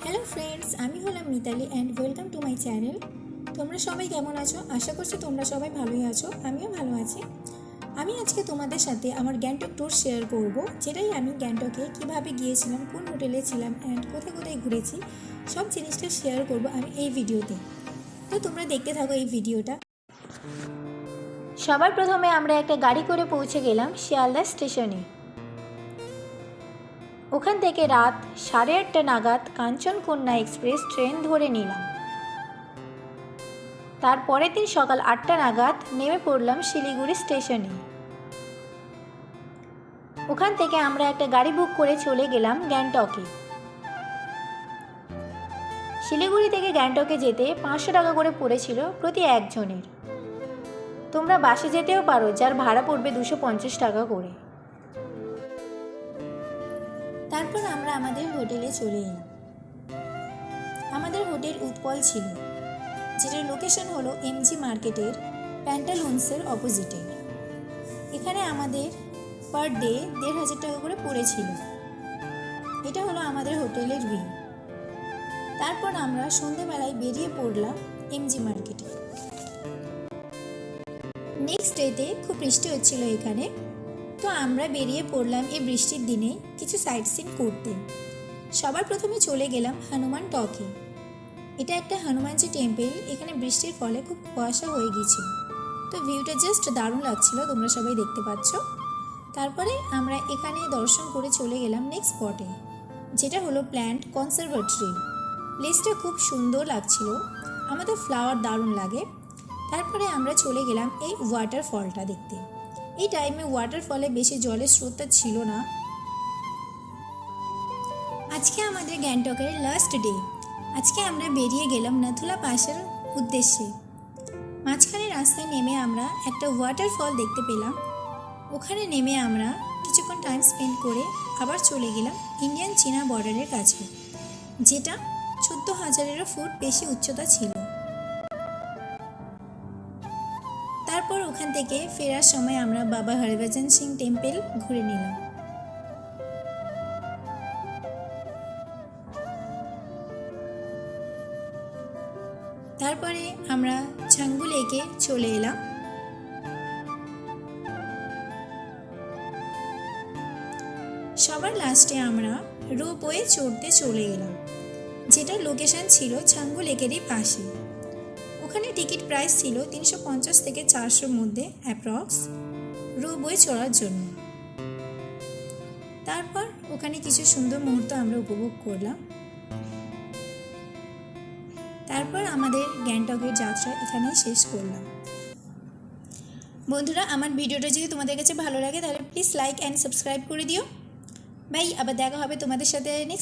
Hello friends, আমি হলাম Mitali and welcome to my channel. তোমরা সবাই কেমন আছো? আশা করছি তোমরা সবাই ভালোই আছো, আমিও ভালো আছি। আমি আজকে তোমাদের সাথে আমার গ্যাংটক ট্যুর শেয়ার করব, যেটাই আমি গ্যাংটকে কিভাবে গিয়েছিলাম, কোন হোটেলে ছিলাম অ্যান্ড কোথায় কোথায় ঘুরেছি, সব জিনিসটা শেয়ার করব আমি এই ভিডিওতে। তো তোমরা দেখতে থাকো এই ভিডিওটা। সবার প্রথমে আমরা একটা গাড়ি করে পৌঁছে গেলাম শিয়ালদা স্টেশনে। ওখান থেকে রাত 8:30 নাগাদ কাঞ্চনকন্যা এক্সপ্রেস ট্রেন ধরে নিলাম। তারপরের দিন সকাল 8টা নাগাদ নেমে পড়লাম শিলিগুড়ি স্টেশনে। ওখান থেকে আমরা একটা গাড়ি বুক করে চলে গেলাম গ্যাংটকে। শিলিগুড়ি থেকে গ্যাংটকে যেতে 500 টাকা করে পড়েছিল প্রতি একজনের। তোমরা বাসে যেতেও পারো, যার ভাড়া পড়বে 250 টাকা করে। তারপর আমরা আমাদের হোটেলে চলে এলাম। আমাদের হোটেল উৎপল ছিল, যেটার লোকেশন হলো এমজি মার্কেটের প্যান্টালুন্সের অপোজিটে। এখানে আমাদের পার ডে 1500 টাকা করে পড়েছিল। এটা হলো আমাদের হোটেলের ভিউ। তারপর আমরা সন্ধ্যেবেলায় বেরিয়ে পড়লাম এমজি মার্কেটে। নেক্সট ডেতে খুব বৃষ্টি হচ্ছিল এখানে, তো আমরা বেরিয়ে পড়লাম এই বৃষ্টির দিনে কিছু সাইট সিন করতে। সবার প্রথমে চলে গেলাম হনুমান টকে। এটা একটা হনুমানজি টেম্পল। এখানে বৃষ্টির ফলে খুব কুয়াশা হয়ে গিয়েছিল, তো ভিউটা জাস্ট দারুণ লাগছিল, তোমরা সবাই দেখতে পাচ্ছ। তারপরে আমরা এখানে দর্শন করে চলে গেলাম নেক্সট স্পটে, যেটা হলো প্ল্যান্ট কনসারভেটরি। প্লেসটা খুব সুন্দর লাগছিল, আমাদের ফ্লাওয়ার দারুণ লাগে। তারপরে আমরা চলে গেলাম এই ওয়াটারফলটা দেখতে। এই টাইমে ওয়াটারফলে বেশি জলের স্রোতটা ছিল না। আজকে আমাদের গ্যাংটকের লাস্ট ডে। আজকে আমরা বেরিয়ে গেলাম নাথুলা পাসের উদ্দেশ্যে। মাঝখানে রাস্তায় নেমে আমরা একটা ওয়াটারফল দেখতে পেলাম। ওখানে নেমে আমরা কিছুক্ষণ টাইম স্পেন্ড করে আবার চলে গেলাম ইন্ডিয়ান চীনা বর্ডারের কাছে, যেটা 14,000 ফুট বেশি উচ্চতা ছিল। তারপর ওখান থেকে ফেরার সময় আমরা বাবা হরভজন সিং টেম্পল ঘুরে নিলাম। তারপরে আমরা ছাঙ্গু লেকে চলে এলাম। সবার লাস্টে আমরা রোপওয়ে চড়তে চলে গেলাম, যেটার লোকেশন ছিল ছাঙ্গু লেকেরই পাশে। ওখানে টিকিট প্রাইস ছিল 350 থেকে 400 মধ্যে অ্যাপ্রক্স রোপওয়ে চড়ার জন্য। তারপর ওখানে কিছু সুন্দর মুহূর্ত আমরা উপভোগ করলাম। তারপর আমাদের গ্যাংটকের যাত্রা এখানেই শেষ করলাম। বন্ধুরা, আমার ভিডিওটা যদি তোমাদের কাছে ভালো লাগে তাহলে প্লিজ লাইক অ্যান্ড সাবস্ক্রাইব করে দিও। বাই, আবার দেখা হবে তোমাদের সাথে নেক্সট